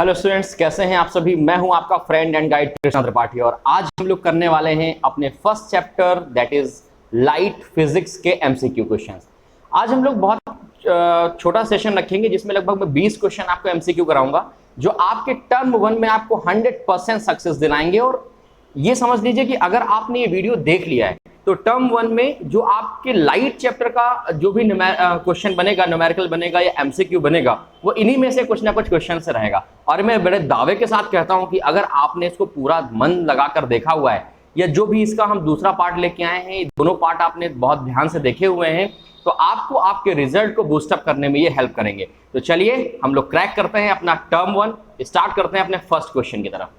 Hello students, कैसे हैं आप सभी। मैं हूं आपका friend and guide Krishna Tripathi और आज हम लोग करने वाले हैं अपने first chapter that is light physics के एमसीक्यू क्वेश्चंस। आज हम लोग बहुत छोटा सेशन रखेंगे जिसमें लगभग मैं 20 क्वेश्चन आपको एमसीक्यू कराऊंगा जो आपके टर्म 1 में आपको 100% सक्सेस दिलाएंगे। और ये समझ लीजिए कि अगर आपने ये वीडियो देख लिया है तो टर्म 1 में जो आपके लाइट चैप्टर का जो भी क्वेश्चन बनेगा, न्यूमेरिकल बनेगा या एमसीक्यू बनेगा, वो इन्हीं में से कुछ ना कुछ क्वेश्चन से रहेगा। और मैं बड़े दावे के साथ कहता हूं कि अगर आपने इसको पूरा मन लगाकर देखा हुआ है या जो भी इसका हम दूसरा पार्ट लेके आए हैं, दोनों पार्ट आपने बहुत ध्यान से देखे हुए हैं, तो आपको आपके रिजल्ट को बूस्टअप करने में ये हेल्प करेंगे। तो चलिए हम लोग क्रैक करते हैं अपना टर्म 1, स्टार्ट करते हैं अपने फर्स्ट क्वेश्चन की तरफ।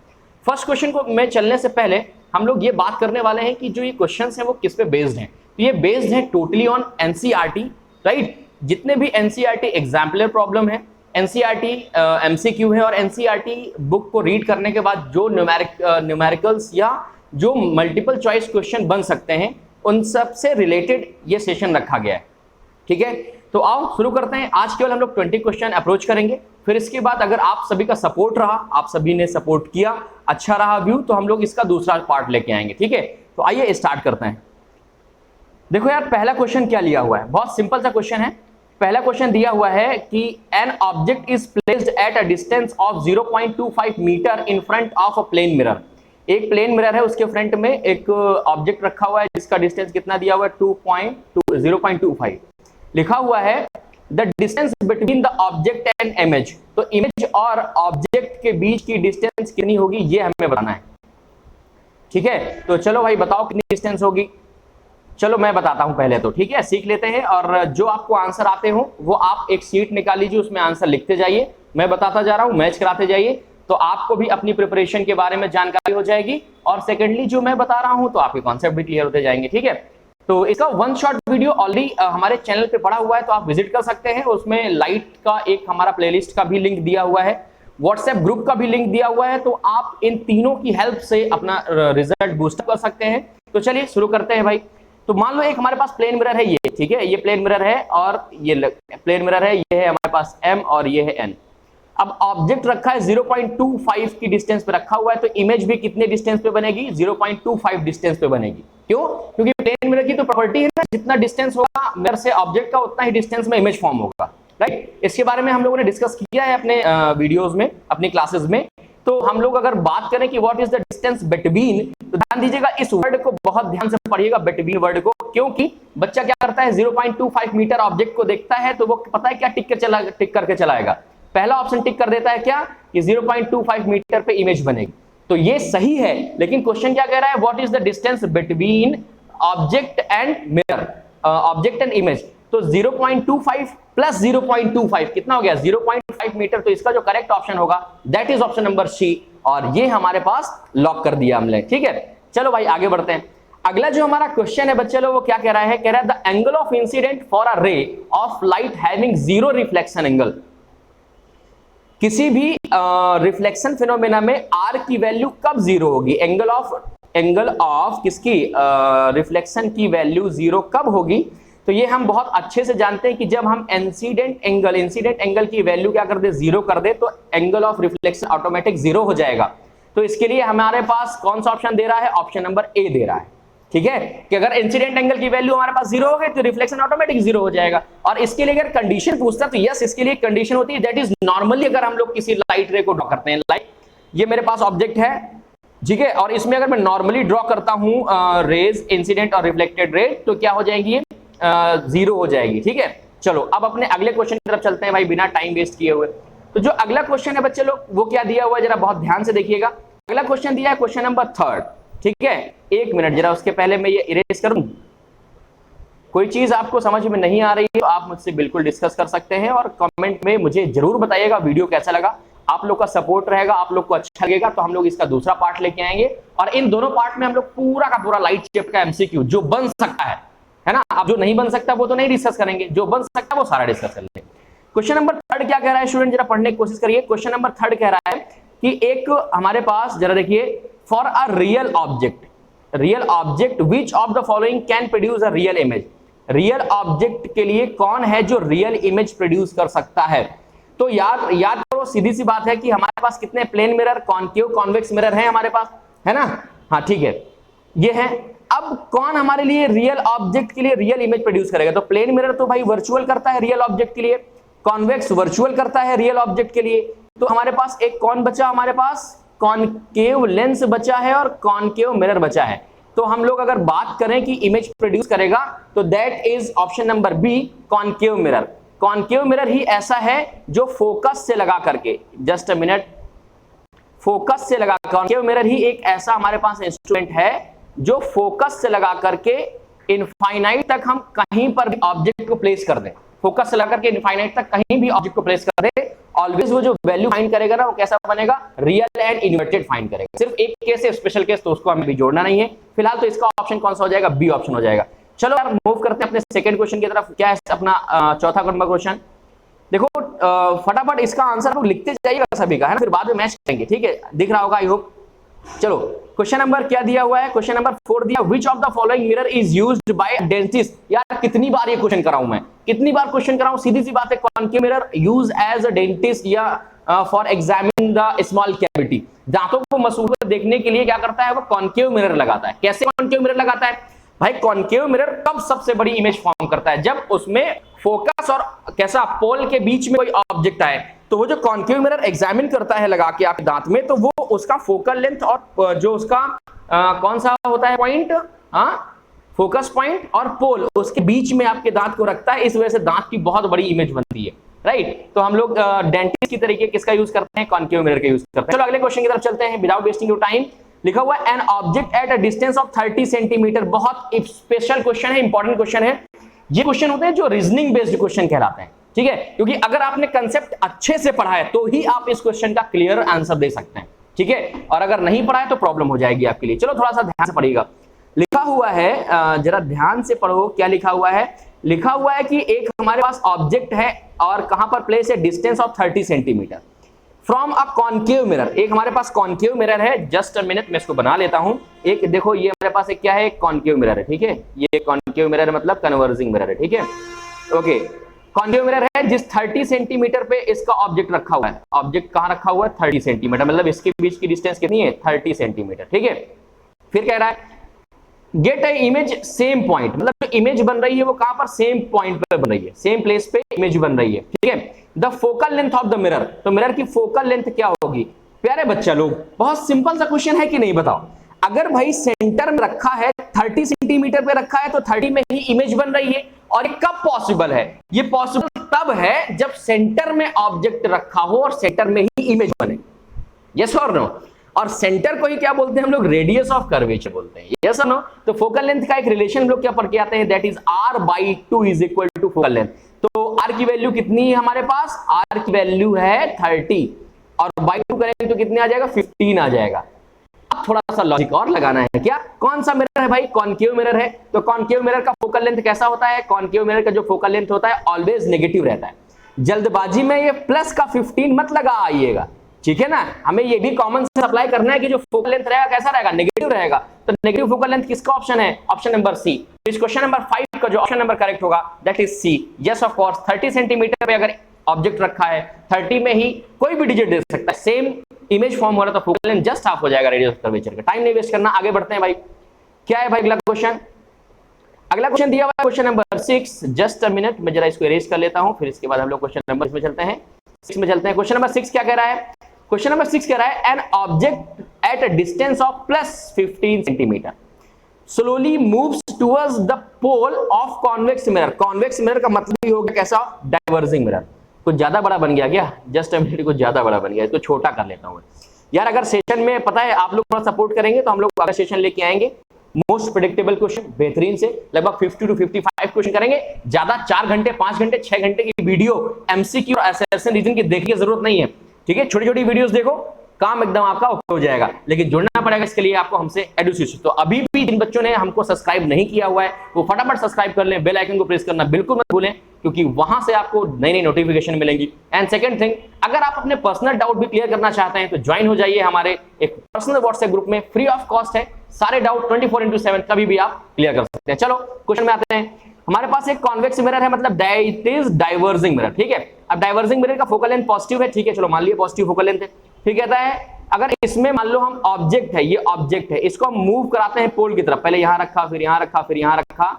फर्स्ट क्वेश्चन को मैं चलने से पहले हम लोग ये बात करने वाले हैं कि जो ये क्वेश्चंस हैं वो किस पे बेस्ड हैं। तो ये बेस्ड है टोटली ऑन एनसीईआरटी, राइट। जितने भी एनसीईआरटी एग्जाम्पलर प्रॉब्लम है, एनसीईआरटी एमसीक्यू है और एनसीईआरटी बुक को रीड करने के बाद जो न्यूमेरिकल्स या जो मल्टीपल चॉइस क्वेश्चन बन सकते हैं उन सब से रिलेटेड ये सेशन रखा गया है, ठीक है। तो आओ शुरू करते हैं। आज केवल हम लोग 20 क्वेश्चन अप्रोच करेंगे, फिर इसके बाद अगर आप सभी का सपोर्ट रहा, आप सभी ने सपोर्ट किया, अच्छा रहा व्यू, तो हम लोग इसका दूसरा पार्ट लेके आएंगे, ठीक है। तो आइए स्टार्ट करते हैं। देखो यार, पहला क्वेश्चन क्या लिया हुआ है, बहुत सिंपल सा क्वेश्चन है। पहला क्वेश्चन दिया हुआ है कि an object is placed at a distance of 0.25 metre in front of a plane mirror. एक प्लेन मिरर है, उसके फ्रंट में एक ऑब्जेक्ट रखा हुआ है जिसका डिस्टेंस कितना दिया हुआ है, 0.25 लिखा हुआ है। The distance between the object and image, तो इमेज और ऑब्जेक्ट के बीच की डिस्टेंस कितनी होगी ये हमें बताना है, ठीक है। तो चलो भाई बताओ कितनी डिस्टेंस होगी। चलो मैं बताता हूं पहले तो, ठीक है, सीख लेते हैं। और जो आपको आंसर आते हो वो आप एक शीट निकाल लीजिए, उसमें आंसर लिखते जाइए, मैं बताता जा रहा हूं, मैच कराते जाइए, तो आपको भी अपनी प्रिपरेशन के बारे में जानकारी हो जाएगी। और सेकेंडली जो मैं बता रहा हूं तो आपके कॉन्सेप्ट भी क्लियर होते जाएंगे, ठीक है। तो इसका वन शॉट वीडियो ऑलरेडी हमारे चैनल पे पड़ा हुआ है, तो आप विजिट कर सकते हैं। उसमें लाइट का एक हमारा प्लेलिस्ट का भी लिंक दिया हुआ है, व्हाट्सएप ग्रुप का भी लिंक दिया हुआ है, तो आप इन तीनों की हेल्प से अपना रिजल्ट बूस्ट कर सकते हैं। तो चलिए शुरू करते हैं भाई। तो मान लो एक हमारे पास प्लेन मिरर है, ये ठीक है, ये प्लेन मिरर है और ये प्लेन मिरर है, ये है हमारे पास एम और ये है एन। अब ऑब्जेक्ट रखा है 0.25 की डिस्टेंस पे रखा हुआ है, तो इमेज भी कितने डिस्टेंस पे बनेगी, 0.25 डिस्टेंस पे बनेगी। क्यों? क्योंकि प्लेन मिरर की तो प्रॉपर्टी है ना, जितना डिस्टेंस होगा मिरर से ऑब्जेक्ट का उतना ही डिस्टेंस में इमेज फॉर्म होगा, राइट। इसके बारे में हम लोगों ने डिस्कस किया है अपने वीडियोस में, अपनी क्लासेस में। तो हम लोग अगर बात करें कि what is the distance between, तो ध्यान दीजिएगा, इस वर्ड को बहुत ध्यान से पढ़िएगा, बिटवीन वर्ड को, क्योंकि बच्चा क्या करता है, 0.25 मीटर ऑब्जेक्ट को देखता है तो वो पता है क्या टिक करके चलाएगा, पहला ऑप्शन टिक कर देता है क्या, कि 0.25 मीटर पे इमेज बनेगी। तो ये सही है, लेकिन क्वेश्चन क्या कह रहा है, what is the distance between object and mirror, object and image. तो 0.25 प्लस 0.25 कितना हो गया, 0.5 मीटर। तो इसका जो करेक्ट ऑप्शन होगा that is option number C, और ये हमारे पास लॉक कर दिया हमने, ठीक है। चलो भाई आगे बढ़ते हैं। अगला जो हमारा क्वेश्चन है बच्चे लोग, वो क्या कह रहा है, कह रहा है the angle of incident for a ray of light having 0 reflection angle. किसी भी रिफ्लेक्शन फिनोमेना में आर की वैल्यू कब 0 होगी, एंगल ऑफ किसकी, रिफ्लेक्शन की वैल्यू 0 कब होगी। तो ये हम बहुत अच्छे से जानते हैं कि जब हम इंसिडेंट एंगल की वैल्यू क्या कर दे, 0 कर दे, तो एंगल ऑफ रिफ्लेक्शन ऑटोमेटिक 0 हो जाएगा। तो इसके लिए हमारे पास कौन सा ऑप्शन दे रहा है, ऑप्शन नंबर ए दे रहा है, ठीक है, कि अगर इंसिडेंट एंगल की वैल्यू हमारे पास 0 हो गई तो रिफ्लेक्शन ऑटोमेटिक 0 हो जाएगा। और इसके लिए अगर कंडीशन पूछता तो यस, इसके लिए कंडीशन होती है, दैट इज नॉर्मली अगर हम लोग किसी लाइट रे को ड्रॉ करते हैं, लाइट ये मेरे पास ऑब्जेक्ट है, ठीक है, और इसमें अगर मैं नॉर्मली ड्रॉ करता हूं रेज, इंसिडेंट और रिफ्लेक्टेड रे, तो क्या हो जाएगी, 0 हो जाएगी, ठीक है। चलो अब अपने अगले क्वेश्चन की तरफ चलते हैं भाई, बिना टाइम वेस्ट किए हुए। तो जो अगला क्वेश्चन है बच्चे लोग, वो क्या दिया हुआ है, जरा बहुत ध्यान से देखिएगा। अगला क्वेश्चन दिया है क्वेश्चन नंबर 3, ठीक है। एक मिनट, जरा उसके पहले मैं ये इरेज करूं। कोई चीज आपको समझ में नहीं आ रही है तो आप मुझसे बिल्कुल डिस्कस कर सकते हैं और कमेंट में मुझे जरूर बताइएगा वीडियो कैसा लगा। आप लोग का सपोर्ट रहेगा, आप लोग को अच्छा लगेगा तो हम लोग इसका दूसरा पार्ट लेके आएंगे, और इन दोनों पार्ट में हम लोग पूरा का पूरा लाइट चैप्टर का एमसीक्यू जो बन सकता है ना, अब जो नहीं बन सकता वो तो नहीं डिस्कस करेंगे, जो बन सकता है वो सारा डिस्कस कर लेंगे। क्वेश्चन नंबर 3 क्या कह रहा है स्टूडेंट, जरा पढ़ने की कोशिश करिए। क्वेश्चन नंबर 3 कह रहा है कि एक हमारे पास, जरा देखिए, for a real object which of the following can produce a real image. Real object के लिए कौन है जो रियल इमेज प्रोड्यूस कर सकता है। तो याद करो, सीधी सी बात है कि हमारे पास कितने plane mirror, concave, convex mirror हैं हमारे पास, है ना? हाँ ठीक है, ये है। अब कौन हमारे लिए रियल ऑब्जेक्ट के लिए रियल इमेज प्रोड्यूस करेगा? तो प्लेन मिरर तो भाई वर्चुअल करता है रियल ऑब्जेक्ट के लिए, कॉन्वेक्स वर्चुअल करता है रियल ऑब्जेक्ट के लिए। तो हमारे पास एक कौन बचा? हमारे पास कॉनकेव लेंस बचा है और कॉनकेव मिरर बचा है। तो हम लोग अगर बात करें कि इमेज प्रोड्यूस करेगा तो that is option number B, concave mirror. Concave mirror ही ऐसा है जो फोकस से लगा करके, जस्ट अ मिनट, फोकस से लगा, कॉनकेव मिरर ही एक ऐसा हमारे पास इंस्ट्रूमेंट है जो फोकस से लगा करके इनफाइनाइट तक हम कहीं पर भी ऑब्जेक्ट को प्लेस कर दें, फोकस से लगा करके इनफाइनाइट तक कहीं भी ऑब्जेक्ट को प्लेस कर दे, ऑलवेज वो जो वैल्यू फाइंड करेगा ना वो कैसा बनेगा? रियल एंड इन्वर्टेड फाइंड करेगा। सिर्फ एक केस है स्पेशल केस, तो उसको हमें भी जोड़ना नहीं है फिलहाल। तो इसका ऑप्शन कौन सा हो जाएगा? बी ऑप्शन हो जाएगा। चलो यार मूव करते हैं अपने सेकंड क्वेश्चन की तरफ। क्या है अपना चौथा नंबर क्वेश्चन? देखो फटाफट इसका आंसर लोग लिखते जाइएगा सभी का, है ना? फिर बाद में मैच करेंगे, ठीक है? दिख रहा होगा आई होप। चलो क्वेश्चन नंबर क्या दिया हुआ है? क्वेश्चन नंबर 4 दिया, which of the following mirror is used by dentist. यार कितनी बार ये क्वेश्चन कराऊं मैं, कितनी बार क्वेश्चन कराऊं? सीधी सी बात है, concave mirror use as a dentist या for examining the small cavity. दांतों को मसूल देखने के लिए क्या करता है? वो कॉनकेव मिरर लगाता है। कैसे कॉनकेव मिरर लगाता है भाई? कॉनकेव मिरर कब सबसे बड़ी इमेज फॉर्म करता है? जब उसमें फोकस और कैसा पोल के बीच में कोई ऑब्जेक्ट आए, तो वो जो कॉनकेव मिरर एग्जामिन करता है लगा के आपके दांत में, तो वो उसका फोकल लेंथ और जो उसका कौन सा होता है पॉइंट, फोकस पॉइंट और पोल, उसके बीच में आपके दांत को रखता है। इस वजह से दांत की बहुत बड़ी इमेज बनती है, राइट? तो हम लोग डेंटिस्ट की तरीके किसका यूज करते हैं? कॉनकेव मिरर का यूज करते हैं। चलो अगले क्वेश्चन की तरफ चलते हैं विदाउट वेस्टिंग योर टाइम। लिखा हुआ है an object at a distance of 30 centimetre. बहुत स्पेशल क्वेश्चन है, इंपॉर्टेंट क्वेश्चन है। ये क्वेश्चन होते हैं जो रीजनिंग बेस्ड क्वेश्चन कहलाते हैं, ठीक है? क्योंकि अगर आपने कंसेप्ट अच्छे से पढ़ा है तो ही आप इस क्वेश्चन का क्लियर आंसर दे सकते हैं, ठीक है? और अगर नहीं पढ़ा है तो प्रॉब्लम हो जाएगी आपके लिए। चलो थोड़ा सा ध्यान से पढ़िएगा। लिखा हुआ है, जरा ध्यान से पढ़ो क्या लिखा हुआ है। लिखा हुआ है कि एक हमारे पास ऑब्जेक्ट है और कहां पर प्लेस है? Distance of 30 centimetre from a concave mirror. एक हमारे पास कॉनकेव मिरर है, जस्ट अ मिनट मैं इसको बना लेता हूं। एक देखो ये हमारे पास एक क्या है? कॉनकेव मिरर है, ठीक है? ये कॉनकेव मिरर मतलब कन्वर्जिंग मिरर है, ठीक है? ओके, कॉनकेव मिरर है जिस 30 सेंटीमीटर पे इसका ऑब्जेक्ट रखा हुआ है। ऑब्जेक्ट कहां रखा हुआ है? 30 सेंटीमीटर, मतलब इसके बीच की डिस्टेंस कितनी है? 30 सेंटीमीटर, ठीक है? फिर कह रहा है गेट ए इमेज सेम पॉइंट, मतलब जो इमेज बन रही है वो कहां पर? सेम पॉइंट पे बन रही है, सेम प्लेस पे इमेज बन रही है, ठीक है? The focal length of the mirror, तो मिरर की फोकल लेंथ क्या होगी? प्यारे बच्चा लोग, बहुत सिंपल सा क्वेश्चन है कि नहीं बताओ? अगर भाई सेंटर में रखा है, 30 सेंटीमीटर पे रखा है, तो 30 में ही इमेज बन रही है। और ये कब पॉसिबल है? ये पॉसिबल तब है जब सेंटर में ऑब्जेक्ट रखा हो और सेंटर में ही इमेज बने। यस और नो? और सेंटर को ही क्या बोलते हैं हम लोग? रेडियस ऑफ कर्वेचर बोलते हैं। यस और नो? तो फोकल लेंथ का एक रिलेशन हम लोग क्या पढ़ के आते हैं? That is r/2 is equal to focal length. तो r की वैल्यू कितनी है हमारे पास? r की वैल्यू है 30 और बाई 2 करेंगे तो कितने आ जाएगा? 15 आ जाएगा। अब थोड़ा सा लॉजिक और लगाना है। क्या? कौन सा मिरर है भाई? कॉनकेव मिरर है। तो कॉनकेव मिरर का फोकल लेंथ कैसा होता है? कॉनकेव मिरर का जो फोकल लेंथ होता है ऑलवेज नेगेटिव रहता है। जल्दबाजी में ये प्लस का 15 मत लगा आइएगा, ठीक है ना? हमें ये भी कॉमन सेंस अप्लाई करना है कि जो फोकल लेंथ रहेगा कैसा रहेगा? नेगेटिव रहेगा। तो नेगेटिव फोकल लेंथ किसका ऑप्शन है? Option number C. इस क्वेश्चन नंबर 5 का जो ऑप्शन नंबर करेक्ट होगा that is C. Yes of course, 30 centimetre पे अगर ऑब्जेक्ट रखा है, 30 में ही कोई भी डिजिट दे सकता है, सेम इमेज फॉर्म हो रहा है, तो फोकल लेंथ जस्ट हाफ हो जाएगा रेडियस ऑफ कर्वेचर का। टाइम नहीं वेस्ट करना, आगे बढ़ते हैं भाई। क्या है भाई अगला क्वेश्चन? अगला क्वेश्चन दिया हुआ है question number 6। Just a minute, मैं जरा इसको इरेज कर लेता हूं, फिर इसके बाद हम लोग क्वेश्चन नंबर 6 में चलते हैं। 6 में चलते हैं। क्वेश्चन नंबर 6 क्या कह रहा है? क्वेश्चन नंबर 6 कह रहा है an object at a distance of +15 centimetre slowly moves towards the pole of convex mirror. Convex mirror का मतलब ही हो गया कैसा? Diverging mirror. कुछ ज्यादा बड़ा बन गया क्या? जस्ट अ मिनट, कुछ ज्यादा बड़ा बन गया, इसको छोटा कर लेता हूं यार। अगर सेशन में पता है आप लोग थोड़ा सपोर्ट करेंगे तो हम लोग अगला सेशन लेके आएंगे मोस्ट प्रेडिक्टेबल क्वेश्चन, बेहतरीन से लगभग 50 to 55 क्वेश्चन करेंगे। ज्यादा 4 घंटे 5 घंटे 6 घंटे की वीडियो एमसीक्यू और असर्शन रीजन की देखने की जरूरत नहीं है, ठीक है? छोटी छोटी वीडियोस देखो, काम एकदम आपका हो जाएगा। लेकिन जुड़ना पड़ेगा इसके लिए आपको हमसे एडुसेशन। तो अभी भी जिन बच्चों ने हमको सब्सक्राइब नहीं किया हुआ है वो फटाफट सब्सक्राइब कर लें, बेल आइकन को प्रेस करना बिल्कुल मत भूलें, क्योंकि वहां से आपको नई नई नोटिफिकेशन मिलेंगी। एंड सेकंड थिंग, अगर आप अपने पर्सनल डाउट भी क्लियर करना चाहते हैं तो ज्वाइन हो जाइए हमारे एक पर्सनल व्हाट्सएप ग्रुप में, फ्री ऑफ कॉस्ट है। सारे डाउट 24/7 कभी भी आप क्लियर कर सकते हैं। चलो क्वेश्चन में आते हैं। हमारे पास एक कॉन्वेक्स मिरर है, मतलब इट इज डाइवर्जिंग मिरर, ठीक है। अब डाइवर्जिंग मिरर का फोकल लेंथ पॉजिटिव है, ठीक है, चलो मान लिया पॉजिटिव फोकल लेंथ है। फिर कहता है अगर इसमें मान लो हम ऑब्जेक्ट है, ये ऑब्जेक्ट है, इसको हम मूव कराते हैं पोल की तरफ, पहले यहां रखा, फिर यहां रखा, फिर यहां रखा,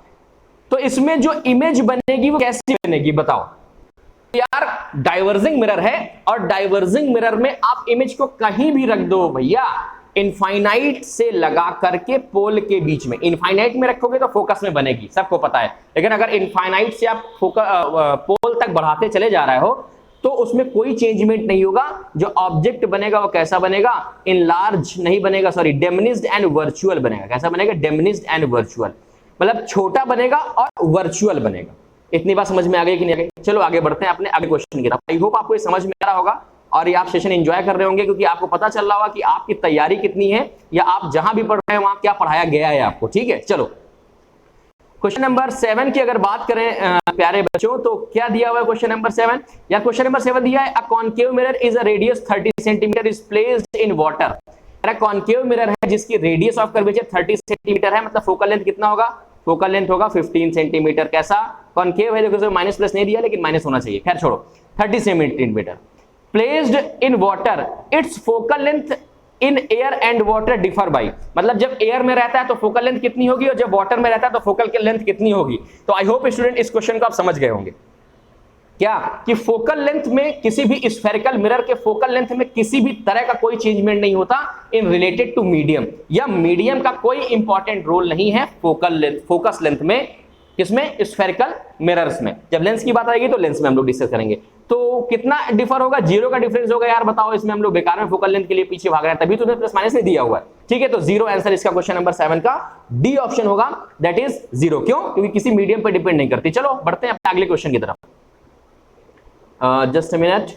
तो इसमें जो इमेज बनेगी वो कैसी बनेगी बताओ यार। डाइवर्जिंग मिरर है और डाइवर्जिंग मिरर में आप इमेज को कहीं भी रख दो भैया, इनफाइनाइट से लगा करके पोल के बीच में, इनफाइनाइट में रखोगे तो फोकस में बनेगी, सबको पता है। लेकिन अगर इनफाइनाइट से आप पोल तक बढ़ाते चले जा रहे हो तो उसमें कोई चेंजमेंट नहीं होगा, जो ऑब्जेक्ट बनेगा वो कैसा बनेगा, इनलार्ज नहीं बनेगा, सॉरी डिमिनिश्ड एंड वर्चुअल बनेगा। कैसा बनेगा, डिमिनिश्ड एंड वर्चुअल, मतलब छोटा बनेगा और वर्चुअल बनेगा। इतनी बात समझ में आ गई कि नहीं आ गई? चलो आगे बढ़ते हैं अपने अगले क्वेश्चन की तरफ। आई होप आपको ये समझ में आ रहा होगा और ये आप सेशन एंजॉय कर रहे होंगे, क्योंकि आपको पता चल रहा होगा कि आपकी तैयारी कितनी है या आप जहां भी पढ़ रहे हैं वहां क्या पढ़ाया गया है आपको, ठीक है। चलो क्वेश्चन नंबर 7 की अगर बात करें प्यारे बच्चों, तो क्या दिया हुआ है क्वेश्चन नंबर 7? या क्वेश्चन नंबर 7 दिया है, a concave mirror is a radius 30 centimetre is placed in water. Concave mirror है जिसकी रेडियस ऑफ कर्वेचर 30 सेंटीमीटर है, मतलब फोकल लेंथ कितना होगा, फोकल लेंथ होगा 15 सेंटीमीटर। कैसा कॉनकेव है, देखो माइनस प्लस नहीं दिया लेकिन माइनस होना चाहिए, खैर छोड़ो, 30 centimetre placed in water, it's focal length in air and water differ by, मतलब जब एयर में रहता है तो फोकल लेंथ कितनी होगी और जब वाटर में रहता है तो फोकल लेंथ कितनी होगी। तो आई होप स्टूडेंट इस क्वेश्चन को आप समझ गए होंगे क्या, कि फोकल लेंथ में किसी भी स्फेरिकल मिरर के फोकल लेंथ में किसी भी तरह का कोई चेंजमेंट नहीं होता इन रिलेटेड टू मीडियम, या मीडियम का कोई इंपॉर्टेंट रोल नहीं है फोकल लेंथ, फोकस लेंथ में, किसमें, स्फेरिकल मिरर्स में। जब लेंस की बात आएगी तो लेंस में हम लोग डिस्कस करेंगे। तो कितना डिफर होगा, 0 का डिफरेंस होगा यार, बताओ। इसमें हम लोग बेकार में फोकल लेंथ के लिए पीछे भाग रहे हैं, तभी तो प्लस माइनस नहीं दिया हुआ है, ठीक है। तो 0 आंसर इसका क्वेश्चन नंबर 7 का डी ऑप्शन होगा, दैट इज 0। क्यों, क्योंकि किसी मीडियम पर डिपेंड नहीं करती। चलो बढ़ते हैं अपने अगले क्वेश्चन की तरफ। जस्ट अ मिनट,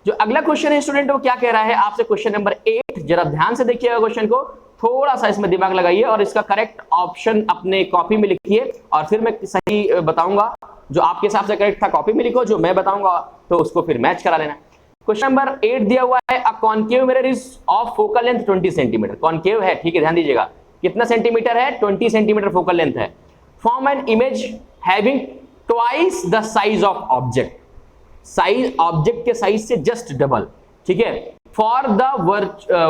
जो अगला क्वेश्चन है स्टूडेंट वो क्या कह रहा है आपसे, क्वेश्चन नंबर 8, जरा ध्यान से देखिएगा क्वेश्चन को, थोड़ा सा इसमें दिमाग लगाइए और इसका करेक्ट ऑप्शन अपने कॉपी में लिखिए, और फिर मैं सही बताऊंगा। जो आपके हिसाब से करेक्ट था कॉपी में लिखो, जो मैं बताऊंगा तो उसको फिर मैच करा लेना। क्वेश्चन नंबर 8 दिया हुआ है, a concave mirror is of focal length 20 centimetre. Concave है, ठीक है, ध्यान दीजिएगा, कितना सेंटीमीटर है, 20 सेंटीमीटर फोकल लेंथ है। Form an image having twice the size of object, size object के साइज से जस्ट डबल, ठीक है। For the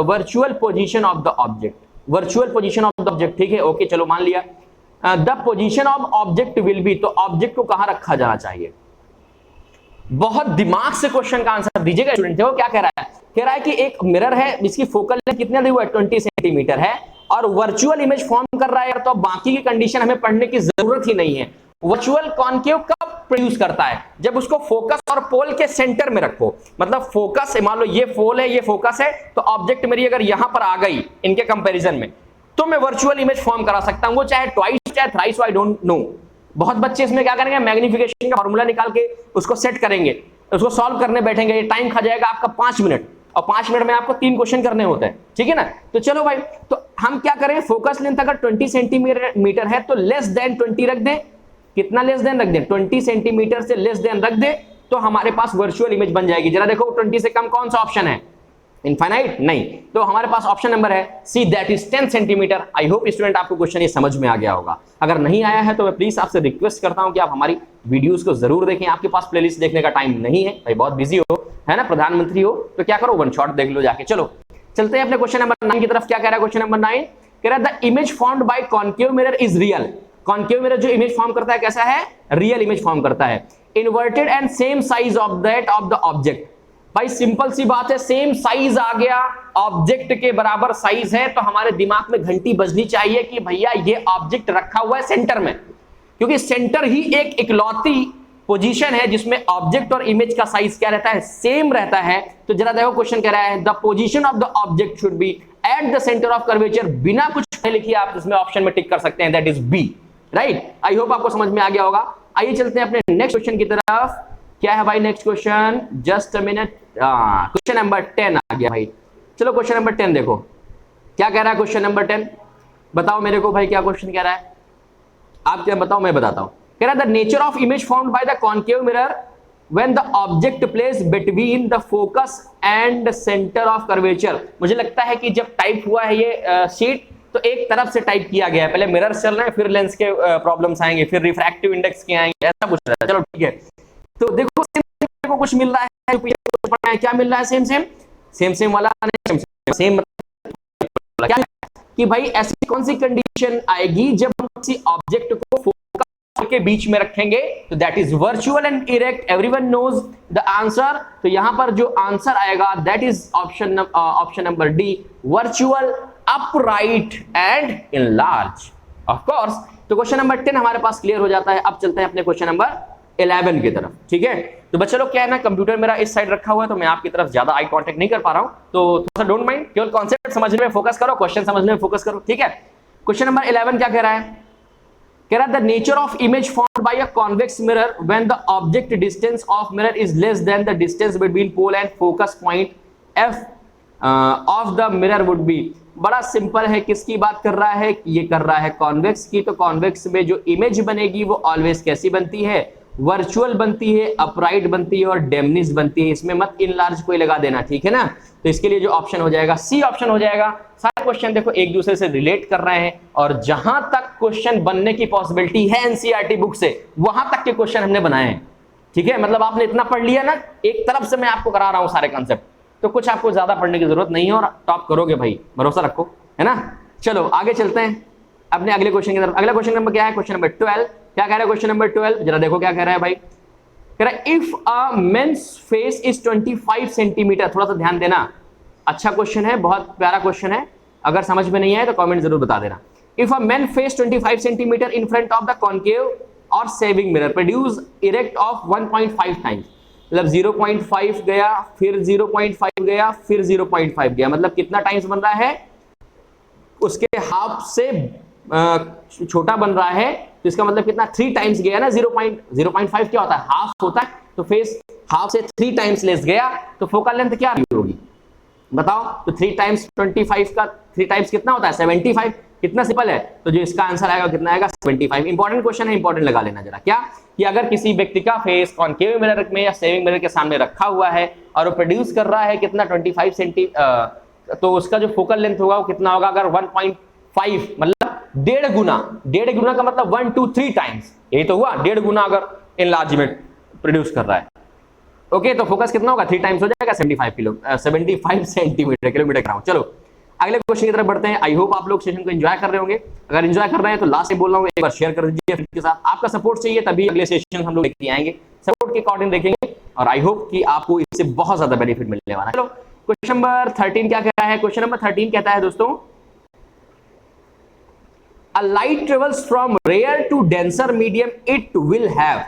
virtual position of the object, virtual position of the object, ठीक है, ओके, चलो मान लिया। The position of object will be, तो ऑब्जेक्ट को कहां रखा जाना चाहिए। बहुत दिमाग से क्वेश्चन का आंसर दीजिएगा स्टूडेंट। देखो क्या कह रहा है, कह रहा है कि एक मिरर है जिसकी फोकल लेंथ कितना दी हुआ है, 20 सेंटीमीटर है, और वर्चुअल इमेज फॉर्म कर रहा है, तो बाकी की कंडीशन हमें पढ़ने की जरूरत ही नहीं है। वर्चुअल कॉनकेव कब प्रोड्यूस करता है, जब उसको फोकस और पोल के सेंटर में रखो, मतलब फोकस, मान लो ये पोल है, ये फोकस है, तो ऑब्जेक्ट मेरी अगर यहां पर आ गई इनके कंपैरिजन में, तो मैं वर्चुअल इमेज फॉर्म करा सकता हूं, वो चाहे ट्वाइस चाहे थ्राइस, आई डोंट नो। बहुत बच्चे इसमें क्या करेंगे, मैग्निफिकेशन का फॉर्मूला निकाल के उसको सेट करेंगे, उसको सॉल्व करने बैठेंगे, टाइम खा जाएगा आपका 5 मिनट, और 5 मिनट में आपको 3 क्वेश्चन करने होते हैं, ठीक है ना। तो चलो भाई, तो हम क्या करें, फोकस लेंथ अगर 20 सेंटीमीटर है तो लेस देन 20 रख दें, कितना लेस देन रख दें, 20 सेंटीमीटर से लेस देन रख दे, तो हमारे पास वर्चुअल इमेज बन जाएगी। जरा देखो 20 से कम कौन सा ऑप्शन है, इनफाइनाइट नहीं, तो हमारे पास ऑप्शन नंबर है C, that is 10 centimetre. I hope student आपको क्वेश्चन ये समझ में आ गया होगा। अगर नहीं आया है तो मैं प्लीज आपसे रिक्वेस्ट करता हूं कि आप हमारी वीडियोस को जरूर देखें। आपके पास प्लेलिस्ट देखने का टाइम नहीं है भाई, बहुत बिजी हो, है ना, प्रधानमंत्री हो, तो क्या करो, वन शॉट देख लो जाके। चलो चलते हैं अपने क्वेश्चन नंबर 9 की तरफ। क्या कह रहा है क्वेश्चन नंबर 9, कह रहा है the image formed bye concave mirror is real. Concave mirror जो इमेज फॉर्म करता है कैसा है, रियल इमेज फॉर्म करता है। Inverted and same size of that of the object, भाई सिंपल सी बात है, सेम साइज आ गया, ऑब्जेक्ट के बराबर साइज है, तो हमारे दिमाग में घंटी बजनी चाहिए कि भैया ये ऑब्जेक्ट रखा हुआ है सेंटर में, क्योंकि सेंटर ही एक इकलौती पोजीशन है जिसमें ऑब्जेक्ट और इमेज का साइज क्या रहता है, सेम रहता है। तो जरा देखो क्वेश्चन कह रहा है the position of the object should be at the centre of curvature, बिना कुछ लिखिए आप इसमें ऑप्शन में टिक कर सकते हैं, that is B, right. I hope आपको समझ में आ गया होगा। आइए चलते हैं अपने नेक्स्ट क्वेश्चन की तरफ। क्या है भाई next question, just a minute, question number 10 आ गया भाई। चलो क्वेश्चन नंबर 10 देखो क्या कह रहा है क्वेश्चन नंबर 10, बताओ मेरे को भाई क्या क्वेश्चन कह रहा है, आप क्या बताओ, मैं बताता हूं। कह रहा है the nature of image formed by the concave mirror when the object place between the focus and centre of curvature. मुझे लगता है कि जब टाइप हुआ है ये शीट तो एक तरफ से टाइप किया गया है, पहले मिरर चल रहे हैं, फिर लेंस के प्रॉब्लम्स आएंगे, फिर रिफ्रैक्टिव इंडेक्स के आएंगे, ऐसा पूछ रहा है। चलो ठीक है, तो देखो सेम को कुछ मिल रहा है, क्या मिल रहा है, सेम सेम वाला सेम क्या कि भाई ऐसी कौन सी कंडीशन आएगी जब हम किसी ऑब्जेक्ट को फोकस के बीच में रखेंगे, तो that is virtual and erect, everyone knows the answer. तो यहां पर जो आंसर आएगा that is option number D, virtual, upright and enlarge of course. तो क्वेश्चन नंबर 10 हमारे पास क्लियर हो जाता है। अब चलते हैं अपने क्वेश्चन नंबर 11 की तरफ, ठीक है। तो बच्चे लोग क्या है ना, कंप्यूटर मेरा इस साइड रखा हुआ है, तो मैं आपकी तरफ ज्यादा आई कांटेक्ट नहीं कर पा रहा हूं, तो थोड़ा सा डोंट माइंड, केवल कॉन्सेप्ट समझने में फोकस करो, क्वेश्चन समझने में फोकस करो, ठीक है। क्वेश्चन नंबर 11 क्या कह रहा है, कह रहा है the nature of image formed by a convex mirror when the object distance of mirror is less than the distance between pole and focus point F of the mirror would be. बड़ा simple है, किसकी बात कर रहा है, ये कर रहा है कॉन्वेक्स की। तो कॉन्वेक्स में जो इमेज बनेगी वो ऑलवेज कैसी बनती है, वर्चुअल बनती है, अपराइट बनती है और डेमनिस बनती है। इसमें मत इनलार्ज कोई लगा देना, ठीक है ना। तो इसके लिए जो ऑप्शन हो जाएगा सी ऑप्शन हो जाएगा। सारे क्वेश्चन देखो एक दूसरे से रिलेट कर रहे हैं, और जहां तक क्वेश्चन बनने की पॉसिबिलिटी है एनसीईआरटी बुक से, वहां तक के क्वेश्चन हमने बनाए हैं, ठीक है। मतलब आपने इतना पढ़ लिया ना, एक तरफ से मैं आपको करा रहा हूं सारे कॉन्सेप्ट, तो कुछ आपको ज्यादा पढ़ने की जरूरत नहीं है और टॉप करोगे भाई, भरोसा रखो, है ना। चलो आगे चलते हैं अपने अगले क्वेश्चन की तरफ। अगला क्वेश्चन नंबर क्या है, क्वेश्चन नंबर 12। क्या कह रहा है क्वेश्चन नंबर 12, जरा देखो क्या कह रहा है भाई। कह रहा है if a man's face is 25 centimetre, थोड़ा सा ध्यान देना, अच्छा क्वेश्चन है, बहुत प्यारा क्वेश्चन है। अगर समझ में नहीं आए तो कमेंट जरूर बता देना। If a man face 25 centimetre in front of the concave और shaving mirror produce erect of 1.5 times, मतलब 0.5 गया, फिर 0.5 गया, फिर 0.5 गया, मतलब कितना टाइम्स बन रहा है, उसके हाफ से छोटा बन रहा है, तो इसका मतलब कितना, 3 टाइम्स गया ना। 0.5 क्या होता है, हाफ होता है, तो फेस हाफ से 3 टाइम्स लेस गया, तो फोकल लेंथ क्या होगी बताओ। तो 3 टाइम्स 25 का 3 टाइम्स कितना होता है, 75। कितना सिंपल है, तो जो इसका आंसर आएगा कितना आएगा, 75। इंपॉर्टेंट क्वेश्चन है, इंपॉर्टेंट लगा लेना जरा। क्या कि अगर किसी व्यक्ति का फेस कॉन्केव मिरर में या सेविंग मिरर के सामने रखा हुआ है और वो प्रोड्यूस कर रहा है कितना, 25 सेंटी, तो उसका जो फोकल लेंथ होगा वो कितना होगा, अगर 1.5 मतलब 1.5 गुना का मतलब 1 2 3 टाइम्स, यही तो हुआ, 1.5 गुना अगर इनलार्जमेंट प्रोड्यूस कर रहा है। ओके, तो फोकस कितना होगा, 3 टाइम्स हो जाएगा, 75 सेंटीमीटर, किलोमीटर ग्राम। चलो अगले क्वेश्चन की तरफ बढ़ते हैं। आई होप आप लोग सेशन को एंजॉय कर रहे होंगे। अगर एंजॉय कर रहे हैं तो लास्ट में बोल रहा हूँ, एक बार शेयर कर दीजिए फ्रेंड के साथ। आपका सपोर्ट चाहिए तभी अगले सेशन हम लोग लेके आएंगे, सपोर्ट के अकॉर्डिंग देखेंगे, और आई होप कि आपको इससे बहुत ज्यादा बेनिफिट मिलने वाला है। चलो क्वेश्चन नंबर 13 क्या कह रहा है, क्वेश्चन नंबर 13 कहता है दोस्तों, a light travels from rare to denser medium it will have.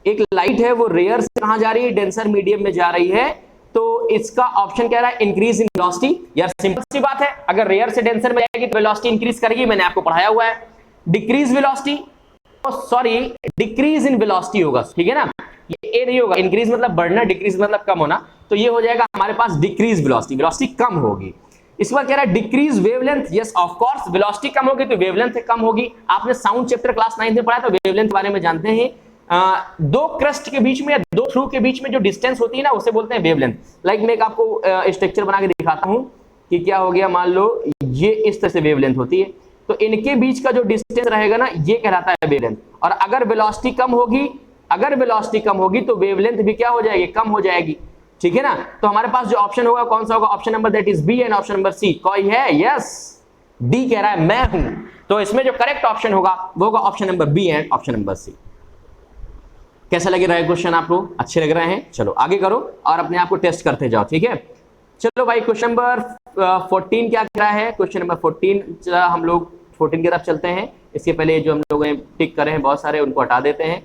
एक लाइट है वो रेयर से कहां जा रही है, डेंसर मीडियम में जा रही है, तो इसका ऑप्शन कह रहा है इंक्रीज इन वेलोसिटी। यार सिंपल सी बात है, अगर रेयर से डेंसर में जाएगी तो वेलोसिटी इंक्रीज करेगी, मैंने आपको पढ़ाया हुआ है। Decrease velocity, sorry decrease in velocity होगा, ठीक है ना, ये नहीं होगा। इंक्रीज मतलब बढ़ना, डिक्रीज मतलब कम होना, तो ये हो जाएगा हमारे पास डिक्रीज वेलोसिटी, वेलोसिटी कम होगी। इस बार कह रहा है decrease wavelength, yes of course, velocity कम होगी तो वेवलेंथ कम होगी। आपने साउंड चैप्टर क्लास 9 में पढ़ा तो वेवलेंथ के बारे में जानते हैं। दो क्रस्ट के बीच में या दो थ्रू के बीच में जो डिस्टेंस होती है ना, उसे बोलते हैं वेवलेंथ। लाइक मैं एक आपको स्ट्रक्चर बना के दिखाता हूं कि क्या हो गया, मान लो ये इस तरह से वेवलेंथ होती है, तो इनके बीच का जो डिस्टेंस रहेगा ना, ये कहलाता है वेवलेंथ। और अगर वेलोसिटी कम होगी, तो वेवलेंथ भी क्या हो जाएगी, कम हो जाएगी, ठीक है ना। तो हमारे पास जो ऑप्शन होगा कौन सा होगा, option number that is B and option number C. कोई है, यस डी कह रहा है मैं हूं, तो इसमें जो करेक्ट ऑप्शन होगा वो होगा option number B and option number C. कैसा लग रहा है क्वेश्चन आपको, अच्छे लग रहे हैं? चलो आगे करो और अपने आप को टेस्ट करते जाओ, ठीक है। चलो भाई क्वेश्चन नंबर 14 क्या कह रहा है, क्वेश्चन नंबर 14 हम लोग 14 की तरफ चलते हैं। इसके पहले जो हम लोग टिक करे हैं बहुत सारे, उनको हटा देते हैं।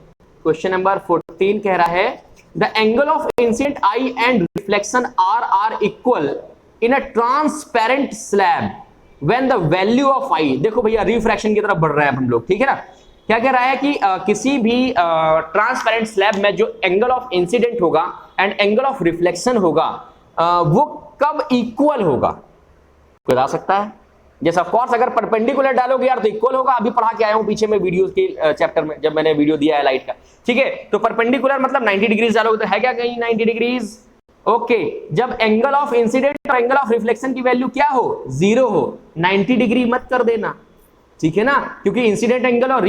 क्वेश्चन नंबर 14 कह रहा है the angle of incidence I and reflection are equal in a transparent slab when the value of I. देखो भैया रिफ्रैक्शन की तरफ बढ़ रहे हैं हम लोग, ठीक है ना। क्या कह रहा है कि किसी भी ट्रांसपेरेंट स्लैब में जो एंगल ऑफ इंसिडेंट होगा एंड एंगल ऑफ रिफ्लेक्शन होगा वो कब इक्वल होगा, कोई बता सकता है? जैसे ऑफ कोर्स अगर परपेंडिकुलर डालोगे यार तो इक्वल होगा। अभी पढ़ा के आया हूं पीछे में वीडियो के चैप्टर में, जब मैंने वीडियो दिया है लाइट का, ठीक है। तो परपेंडिकुलर मतलब 90 डिग्रीज डालोगे तो है क्या कहीं 90 डिग्रीज, ओके जब एंगल ऑफ इंसिडेंट और एंगल ऑफ रिफ्लेक्शन की वैल्यू क्या हो, 0 हो, 90 डिग्री मत कर देना, ठीक है ना, क्योंकि इंसिडेंट एंगल और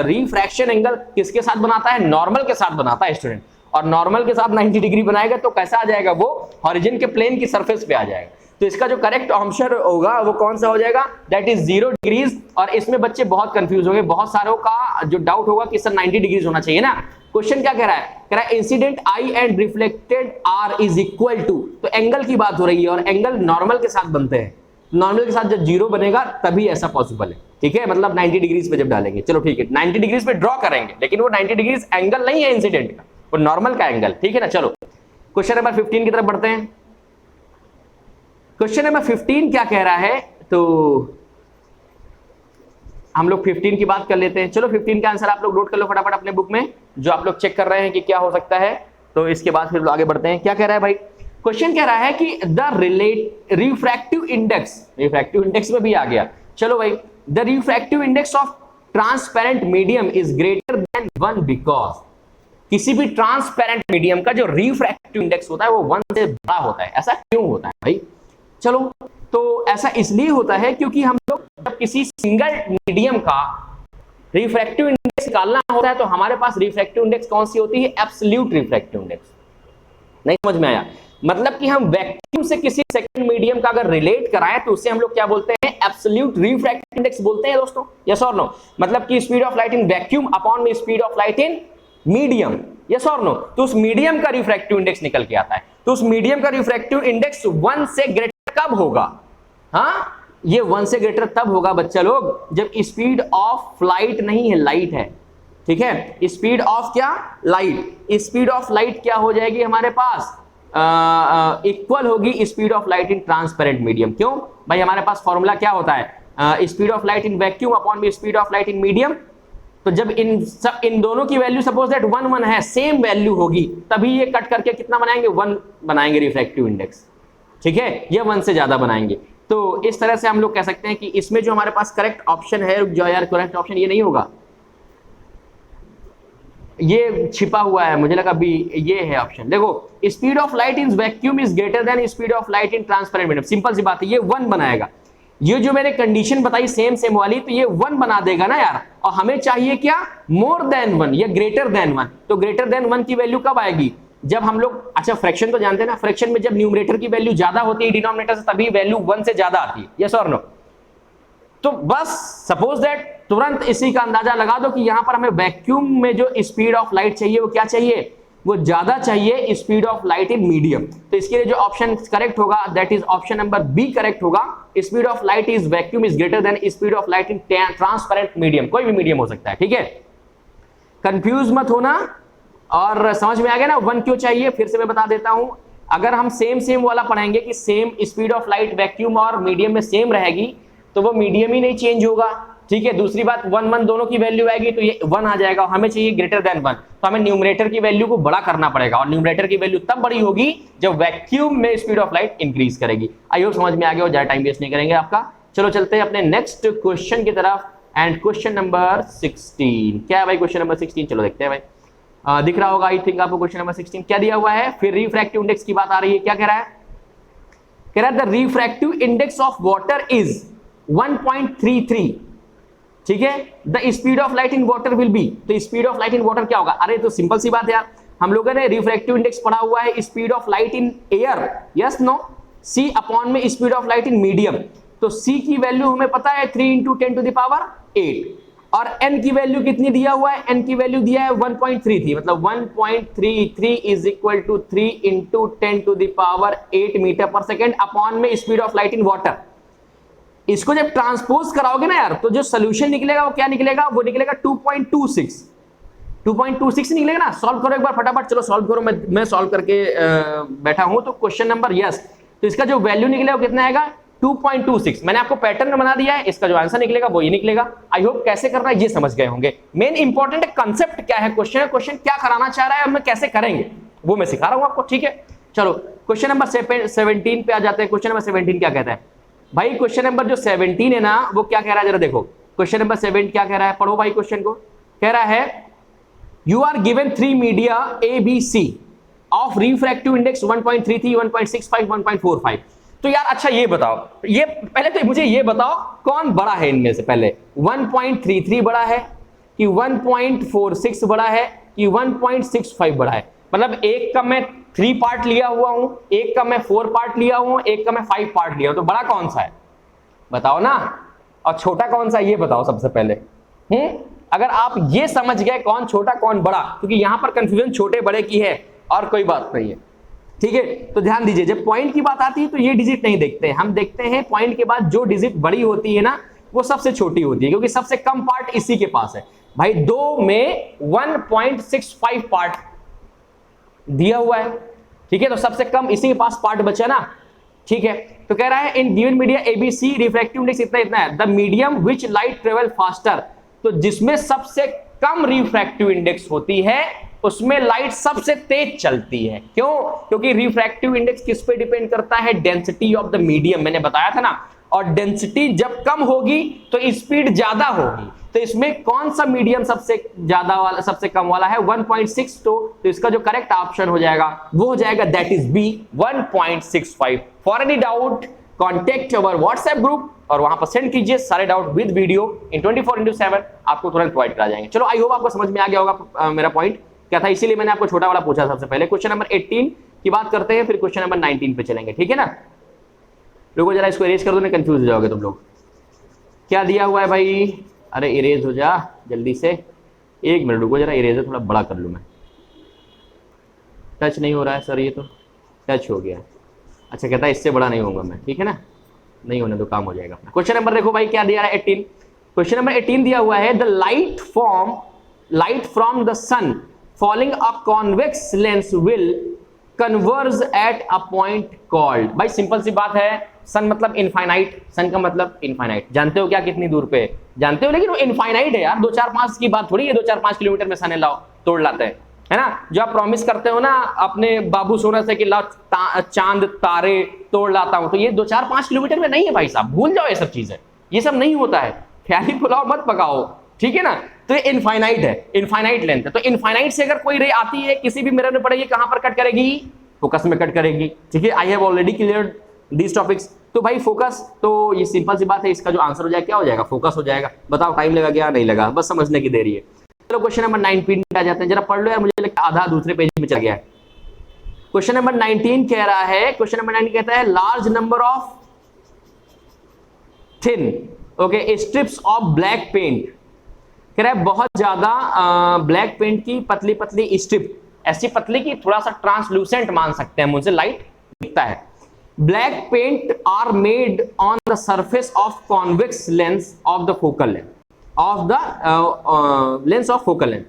रिफ्रैक्शन एंगल किसके साथ बनाता है, नॉर्मल के साथ बनाता है स्टूडेंट, और नॉर्मल के साथ 90 डिग्री बनाएगा तो कैसा आ जाएगा, वो हॉरिजन के प्लेन की सरफेस पे आ जाएगा। तो इसका जो करेक्ट आंसर होगा वो कौन सा हो जाएगा, दैट इज 0 डिग्रीज। और इसमें बच्चे बहुत कंफ्यूज होंगे, बहुत सारों का जो डाउट होगा कि सर 90 डिग्रीज होना चाहिए ना। क्वेश्चन क्या कह रहा है, कह रहा है incident I and reflected R is equal to, तो एंगल की बात हो रही है और एंगल नॉर्मल के साथ बनते हैं, नॉर्मल के साथ जब 0 बनेगा तभी ऐसा पॉसिबल है, ठीक है, मतलब 90 डिग्रीज पे जब डालेंगे, चलो ठीक है 90 डिग्रीज पे ड्रॉ करेंगे, लेकिन वो 90 डिग्रीज एंगल नहीं है इंसिडेंट का, वो नॉर्मल का एंगल, ठीक है ना। चलो क्वेश्चन नंबर 15 की तरफ बढ़ते हैं। क्वेश्चन नंबर 15 क्या कह रहा है, तो हम लोग 15 की बात कर लेते हैं। चलो 15 का आंसर आप लोग नोट कर लो फटाफट अपने बुक में, जो आप लोग चेक कर रहे हैं कि क्या हो सकता है, तो इसके बाद फिर आगे बढ़ते हैं। क्या कह रहा है भाई, क्वेश्चन कह रहा है कि द रिफ्रैक्टिव इंडेक्स में भी आ गया, चलो भाई, the refractive index of transparent medium is greater then 1 because, किसी भी ट्रांसपेरेंट मीडियम का जो रिफ्रैक्टिव इंडेक्स होता है वो 1 से बड़ा होता है। ऐसा क्यों होता है भाई, चलो तो ऐसा इसलिए होता है क्योंकि हम लोग जब किसी सिंगल मीडियम का रिफ्रैक्टिव इंडेक्स निकालना होता है तो हमारे पास रिफ्रैक्टिव इंडेक्स कौन सी होती है, एब्सोल्यूट रिफ्रैक्टिव इंडेक्स। नहीं समझ में आया, मतलब कि हम वैक्यूम से किसी सेकंड मीडियम का अगर रिलेट कराएं तो उससे हम लोग क्या बोलते हैं, एब्सोल्यूट रिफ्रैक्टिव इंडेक्स बोलते हैं दोस्तों, यस और नो, मतलब कि speed of light in vacuum upon में speed of light in medium, yes और नो, तो उस मीडियम का रिफ्रैक्टिव इंडेक्स निकल के आता है। तो उस मीडियम का रिफ्रैक्टिव इंडेक्स 1 से ग्रेटर कब होगा, हाँ ये 1 से ग्रेटर तब होगा बच्चा लोग जब स्पीड ऑफ लाइट नहीं है, लाइट है, ठीक है, स्पीड ऑफ क्या, लाइट, स्पीड ऑफ लाइट क्या हो जाएगी हमारे पास, इक्वल होगी speed of light in transparent medium. क्यों भाई, हमारे पास फॉर्मूला क्या होता है, speed of light in vacuum upon में speed of light in medium. तो जब इन दोनों की वैल्यू सपोज दैट 1 1 है, सेम वैल्यू होगी, तभी ये कट करके कितना बनाएंगे, 1 बनाएंगे रिफ्रैक्टिव इंडेक्स, ठीक है, ये 1 से ज्यादा बनाएंगे। तो इस तरह से हम लोग कह सकते हैं कि इसमें जो हमारे पास करेक्ट ऑप्शन है, जो यार करेक्ट ऑप्शन ये नहीं होगा, ये छिपा हुआ है, मुझे लगा भी ये है ऑप्शन। देखो speed of light in vacuum is greater than speed of light in transparent medium, simple सी बात है, ये 1 बनाएगा। ये जो मैंने कंडीशन बताई सेम सेम वाली, तो ये 1 बना देगा ना यार, और हमें चाहिए क्या, मोर देन 1 या ग्रेटर देन 1। तो ग्रेटर देन 1 की वैल्यू कब आएगी, जब हम लोग, अच्छा फ्रैक्शन तो जानते हैं ना, फ्रैक्शन में जब न्यूमरेटर की वैल्यू ज्यादा होती है डिनोमिनेटर से, तभी वैल्यू 1 से ज्यादा आती है, यस और नो। तो बस सपोज दैट तुरंत इसी का अंदाजा लगा दो कि यहां पर हमें वैक्यूम में जो स्पीड ऑफ लाइट चाहिए वो क्या चाहिए, वो ज्यादा चाहिए speed of light in medium. तो इसके लिए जो ऑप्शन करेक्ट होगा that is option number B correct होगा, speed of light is vacuum is greater than speed of light in transparent medium, कोई भी मीडियम हो सकता है, ठीक है, कंफ्यूज मत होना। और समझ में आ गया ना 1 क्यों चाहिए, फिर से मैं बता देता हूं, अगर हम सेम वाला पढ़ेंगे कि same speed of light vacuum और मीडियम में सेम रहेगी तो वो मीडियम ही नहीं चेंज होगा, ठीक है। दूसरी बात 1 1 दोनों की वैल्यू आएगी तो ये 1 आ जाएगा, हमें चाहिए ग्रेटर देन 1, तो हमें न्यूमरेटर की वैल्यू को बड़ा करना पड़ेगा, और न्यूमरेटर की वैल्यू तब बड़ी होगी जब वैक्यूम में स्पीड ऑफ लाइट इंक्रीज करेगी। आई होप समझ में आ गया, ज्यादा टाइम वेस्ट नहीं करेंगे आपका। चलो चलते हैं अपने नेक्स्ट क्वेश्चन की तरफ, एंड क्वेश्चन नंबर 16 क्या है भाई, क्वेश्चन नंबर 16 चलो देखते हैं भाई, दिख रहा होगा आई थिंक आपको क्वेश्चन नंबर 16 क्या दिया हुआ है। फिर रिफ्रैक्टिव इंडेक्स की बात आ रही है, क्या कह रहा है, कह रहा है the refractive index of water is 1.33, ठीक है, the speed of light in water will be, तो speed of light in water क्या होगा, अरे तो सिंपल सी बात है यार, हम लोगों ने रिफ्रैक्टिव इंडेक्स पढ़ा हुआ है speed of light in air, yes no, C upon में speed of light in medium. तो सी की वैल्यू हमें पता है 3 × 10⁸, और n की वैल्यू कितनी दिया हुआ है, n की वैल्यू दिया है 1.33, मतलब 1.33 इज इक्वल टू 3 × 10⁸ मीटर पर सेकेंड अपॉन में speed of light in water. इसको जब ट्रांसपोज कराओगे ना यार, तो जो सोल्यूशन निकलेगा वो क्या निकलेगा, वो निकलेगा 2.26 निकलेगा ना। सॉल्व करो एक बार फटाफट, चलो सॉल्व करो, मैं सॉल्व करके बैठा हूं। तो क्वेश्चन नंबर यस, तो इसका जो वैल्यू निकलेगा वो कितना आएगा, 2.26। मैंने आपको पैटर्न बना दिया है, इसका जो आंसर निकलेगा वो ये निकलेगा। आई होप कैसे करना है ये समझ गए होंगे। मेन इंपॉर्टेंट कंसेप्ट क्या है, क्वेश्चन क्या कराना चाह रहा है और मैं कैसे करेंगे वो मैं सिखा रहा हूं आपको, ठीक है। चलो क्वेश्चन नंबर 17 पे आ जाते हैं। क्वेश्चन नंबर 17 क्या कहता है भाई, क्वेश्चन नंबर जो 17 है ना वो क्या कह रहा है, जरा देखो क्वेश्चन नंबर 7 क्या कह रहा है, पढ़ो भाई क्वेश्चन को। कह रहा है you are given 3 media A B C of refractive index 1.33, 1.65, 1.45। तो यार अच्छा ये बताओ, ये पहले तो मुझे ये बताओ कौन बड़ा है इनमें से, पहले 1.33 बड़ा है कि 1.46 बड़ा है कि 1.65 बड़ा है? मतलब एक का मैं 3 पार्ट लिया हुआ हूं, एक का मैं 4 पार्ट लिया हुआ हूं, एक का मैं 5 पार्ट लिया हूं, तो बड़ा कौन सा है बताओ ना, और छोटा कौन सा है ये बताओ सबसे पहले। अगर आप ये समझ गए कौन छोटा कौन बड़ा, क्योंकि यहां पर कंफ्यूजन छोटे बड़े की है और कोई बात नहीं है, ठीक है। तो ध्यान दीजिए, जब पॉइंट की बात आती है तो ये डिजिट नहीं देखते हैं, हम देखते हैं पॉइंट के बाद जो डिजिट बड़ी होती है ना वो सबसे छोटी होती है, क्योंकि सबसे कम पार्ट इसी के पास है। भाई 2 में 1.65 पार्ट दिया हुआ है, ठीक है, तो सबसे कम इसी के पास पार्ट बचा ना, ठीक है। तो कह रहा है in given media ABC refractive index इतना इतना है, the medium which light travel faster, तो जिसमें सबसे कम रिफ्रैक्टिव इंडेक्स होती है उसमें लाइट सबसे तेज चलती है। क्यों? क्योंकि रिफ्रैक्टिव इंडेक्स किस पे डिपेंड करता है? डेंसिटी ऑफ द मीडियम, मैंने बताया था ना, और डेंसिटी जब कम होगी तो स्पीड ज्यादा होगी। तो इसमें कौन सा मीडियम सबसे ज्यादा वाला, सबसे कम वाला है? 1.6। तो इसका जो करेक्ट ऑप्शन हो जाएगा वो हो जाएगा that is B, 1.65। For any doubt contact our WhatsApp group और वहां पर सेंड कीजिए सारे डाउट विद वीडियो इन 24/7, आपको तुरंत प्रोवाइड करा जाएंगे। चलो आई होप आपको समझ में आ गया होगा मेरा पॉइंट क्या था, इसीलिए मैंने आपको छोटा वाला पूछा सबसे पहले। क्वेश्चन नंबर 18 की बात करते हैं, फिर क्वेश्चन नंबर 19 पे चलेंगे, ठीक है ना। लोगों जरा इसको इरेज कर दो, नहीं कंफ्यूज हो जाओगे तुम लोग। क्या दिया हुआ है भाई? अरे इरेज हो जा जल्दी से, 1 मिनट रुको जरा, इरेजर थोड़ा बड़ा कर लूँ मैं। टच नहीं हो रहा है सर, ये तो टच हो गया। अच्छा कहता है इससे बड़ा नहीं होगा मैं, ठीक है ना, नहीं होने तो काम हो जाएगा अपना। क्वेश्चन नंबर देखो भाई क्या दिया है 18। क्वेश्चन नंबर 18 दिया हुआ है the light from the sun falling a convex lens will converge at a point called. भाई सिंपल सी बात है, सन मतलब इनफाइनाइट, सन का मतलब इनफाइनाइट, जानते हो क्या कितनी दूर पे जानते हो, लेकिन वो इनफाइनाइट है यार, 2-4-5 की बात थोड़ी है, 2-4-5 किलोमीटर में सन लाओ तोड़ लाते हैं, है ना। जो आप प्रॉमिस करते हो ना अपने बाबू सोना से कि लाओ चांद तारे तोड़ लाता हूं, तो ये 2-4-5 किलोमीटर में नहीं है भाई साहब, भूल जाओ ये सब चीजें, ये सब नहीं होता है, ख्याली पुलाव मत पकाओ, ठीक है ना। तो ये इनफाइनाइट है, इनफाइनाइट लेंथ है। तो इनफाइनाइट से अगर कोई रे आती है किसी भी मिरर में पड़ेगी, कहां पर कट करेगी? फोकस में कट करेगी, ठीक है। I have already cleared these topics. तो भाई फोकस, तो ये सिंपल सी बात है, इसका जो आंसर हो जाएगा क्या हो जाएगा? फोकस हो जाएगा। बताओ टाइम लगा क्या? नहीं लगा, बस समझने की देरी है। चलो क्वेश्चन नंबर 19 पे आ जाते हैं, जरा पढ़ लो यार, मुझे लगता है आधा दूसरे पेज में चला गया है। क्वेश्चन नंबर 19 कह रहा है, क्वेश्चन नंबर 19 कहता है large number of thin okay strips of black paint, कह रहा है बहुत ज्यादा ब्लैक पेंट की पतली पतली स्ट्रिप, ऐसी पतली की थोड़ा सा ट्रांसलूसेंट मान सकते हैं, मुझे लाइट दिखता है। Black paint are made on the surface of convex lens of the focal length of the lens of focal length.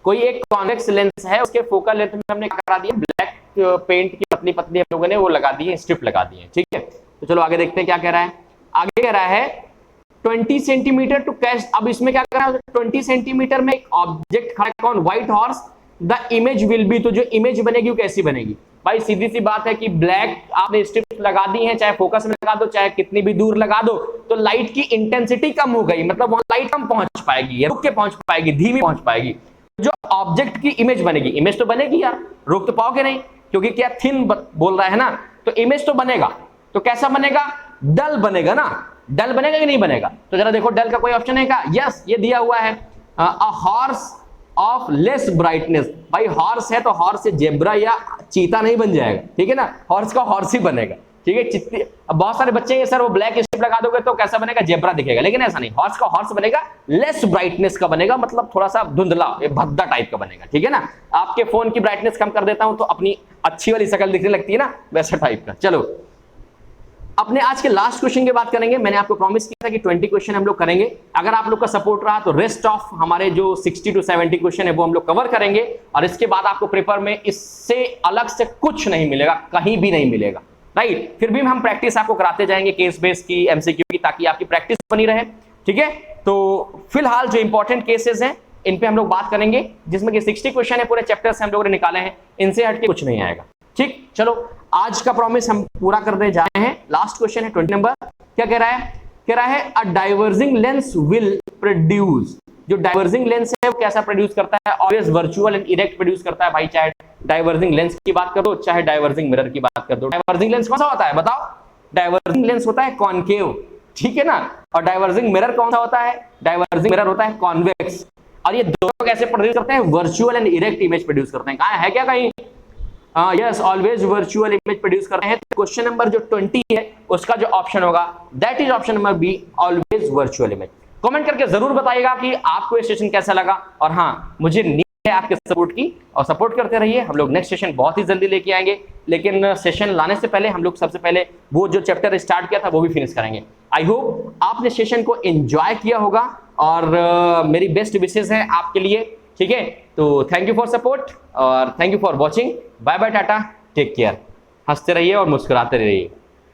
कोई एक कॉन्वेक्स लेंस है, उसके फोकल लेंथ में हमने क्या करा दिया? ब्लैक पेंट की पतली पतली हम लोगों ने वो लगा दी है, स्ट्रिप लगा दी है, ठीक है। तो चलो आगे देखते हैं क्या कह रहा है। आगे कह रहा है 20 सेंटीमीटर टू कैच। अब इसमें क्या कर रहा है? 20 सेंटीमीटर में एक ऑब्जेक्ट खड़ा है, कौन? White horse. The image will be, तो जो इमेज बनेगी वो कैसी बनेगी? भाई सीधी सी बात है कि ब्लैक आपने स्ट्रिप लगा दी है, चाहे फोकस में लगा दो चाहे कितनी भी दूर लगा दो, तो लाइट की इंटेंसिटी कम हो गई, मतलब वो लाइट कम पहुंच पाएगी, रुक के पहुंच पाएगी, धीमी पहुंच पाएगी। जो ऑब्जेक्ट की इमेज बनेगी, इमेज तो बनेगी यार, रोक तो पाओगे नहीं, क्योंकि क्या थिन बोल रहा है ना, तो इमेज तो बनेगा। तो कैसा बनेगा? डल बनेगा ना, डल बनेगा कि नहीं बनेगा? तो जरा देखो डल का कोई ऑप्शन है क्या? यस, ये दिया हुआ है a horse of less brightness. भाई हॉर्स है तो हॉर्स से जेब्रा या चीता नहीं बन जाएगा, ठीक है ना, हॉर्स का हॉर्स ही बनेगा, ठीक है। चित्ती बहुत सारे बच्चे सर वो ब्लैक स्ट्रिप लगा दोगे तो कैसा बनेगा? जेब्रा दिखेगा, लेकिन ऐसा नहीं, हॉर्स का हॉर्स बनेगा, लेस ब्राइटनेस का बनेगा, मतलब थोड़ा सा धुंधला भद्दा टाइप का बनेगा, ठीक है ना। आपके फोन की ब्राइटनेस कम कर देता हूं तो अपनी अच्छी वाली शक्ल दिखने लगती है ना, वैसा टाइप का। चलो अपने आज के लास्ट क्वेश्चन की बात करेंगे। मैंने आपको प्रॉमिस किया था कि 20 क्वेश्चन हम लोग करेंगे, अगर आप लोग का सपोर्ट रहा तो रेस्ट ऑफ हमारे जो 60 to 70 क्वेश्चन है वो हम लोग कवर करेंगे, और इसके बाद आपको पेपर में इससे अलग से कुछ नहीं मिलेगा, कहीं भी नहीं मिलेगा, राइट। फिर भी हम प्रैक्टिस आपको कराते जाएंगे केस बेस की, एमसीक्यू की, ताकि आपकी प्रैक्टिस बनी रहे, ठीक है। तो फिलहाल जो इंपॉर्टेंट केसेस हैं इन पे हम लोग बात करेंगे, जिसमें कि 60 क्वेश्चन है, पूरे चैप्टर से हम लोगों ने निकाले हैं, इनसे हटके कुछ नहीं आएगा, ठीक। चलो आज का प्रॉमिस हम पूरा करने जा रहे हैं। लास्ट क्वेश्चन है 20 नंबर, क्या कह रहा है? कह रहा है अ डाइवर्जिंग लेंस विल प्रोड्यूस जो डाइवर्जिंग लेंस है वो कैसा प्रोड्यूस करता है, always virtual and erect produce करता है भाई, चाहे डाइवर्जिंग लेंस की बात करो चाहे डाइवर्जिंग मिरर की बात कर दो। डाइवर्जिंग लेंस कौन सा होता है बताओ, डाइवर्जिंग लेंस होता है कॉनकेव, ठीक है ना, और डाइवर्जिंग मिरर कौन सा होता है, डाइवर्जिंग मिरर होता है कॉन्वेक्स। और ये दोनों कैसे प्रोड्यूस करते हैं, virtual and erect image produce करते हैं। कहां है क्या कहीं, yes always virtual image produce करते हैं। तो क्वेश्चन नंबर जो 20 है उसका जो ऑप्शन होगा that is option number B, always virtual image. Comment करके जरूर बताइएगा कि आपको ये सेशन कैसा लगा, और हाँ मुझे नीड है आपके सपोर्ट की, और सपोर्ट करते रहिए। हम लोग नेक्स्ट सेशन बहुत ही जल्दी लेके आएंगे, लेकिन सेशन लाने से पहले हम लोग सबसे पहले वो जो चैप्टर स्टार्ट किया था वो भी फिनिश करेंगे। आई होप आपने सेशन को एंजॉय किया होगा, और मेरी बेस्ट विशेष है आपके लिए, ठीक है। तो थैंक यू फॉर सपोर्ट और thank you for watching. Bye bye, टाटा, टेक केयर, हंसते रहिए और मुस्कुराते रहिए।